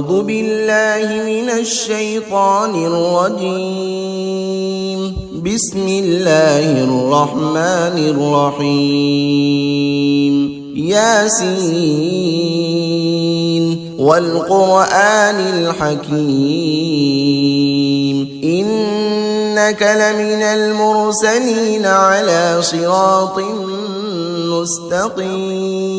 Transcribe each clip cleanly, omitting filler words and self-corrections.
أعوذ بالله من الشيطان الرجيم. بسم الله الرحمن الرحيم. ياسين والقرآن الحكيم إنك لمن المرسلين على صراط مستقيم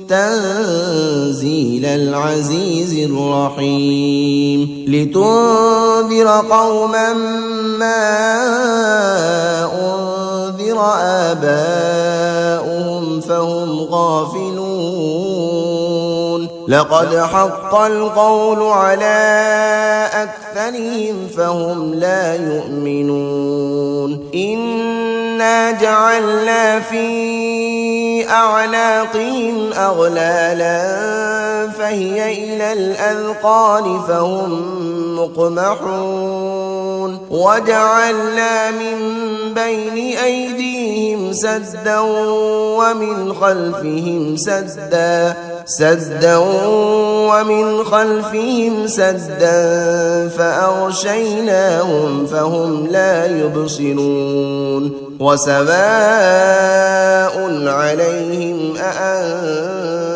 تنزيل العزيز الرحيم لتنذر قوما ما أنذر آباؤهم فهم غافلون لقد حق القول على أكثرهم فهم لا يؤمنون إنا جعلنا في أعناقهم أغلالا فهي إلى الأذقان فهم مقمحون وجعلنا من بين أيديهم سدا ومن خلفهم سدا ومن خلفهم سدا فأغشيناهم فهم لا يبصرون وسواء عليهم أأنذرتهم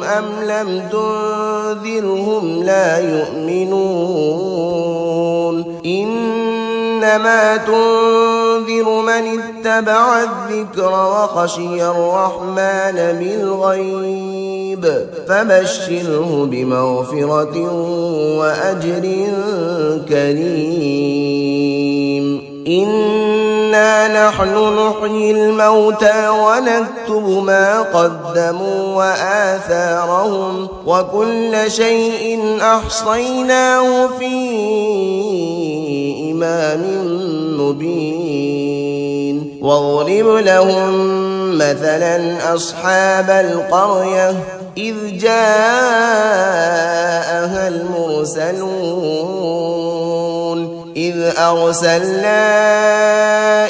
أم لم تنذرهم لا يؤمنون إنما تنذر من اتبع الذكر وخشي الرحمن بالغيب فبشره بمغفرة وأجر كريم إنا نحن نحيي الموتى ونكتب ما قدموا وآثارهم وكل شيء أحصيناه في إمام مبين واضرب لهم مثلا أصحاب القرية إذ جاءها المرسلون إذ أرسلنا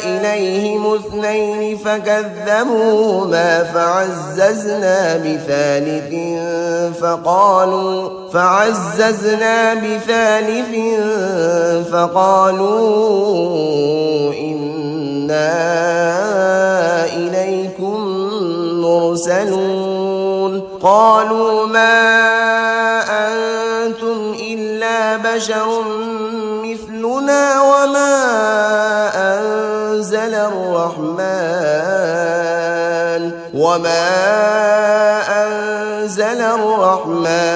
إليهم 2 فكذبوهما فعززنا بثالث فقالوا إنا إليكم مرسلون قالوا ما أنتم إلا بشر مثلنا وما أنزل الرحمن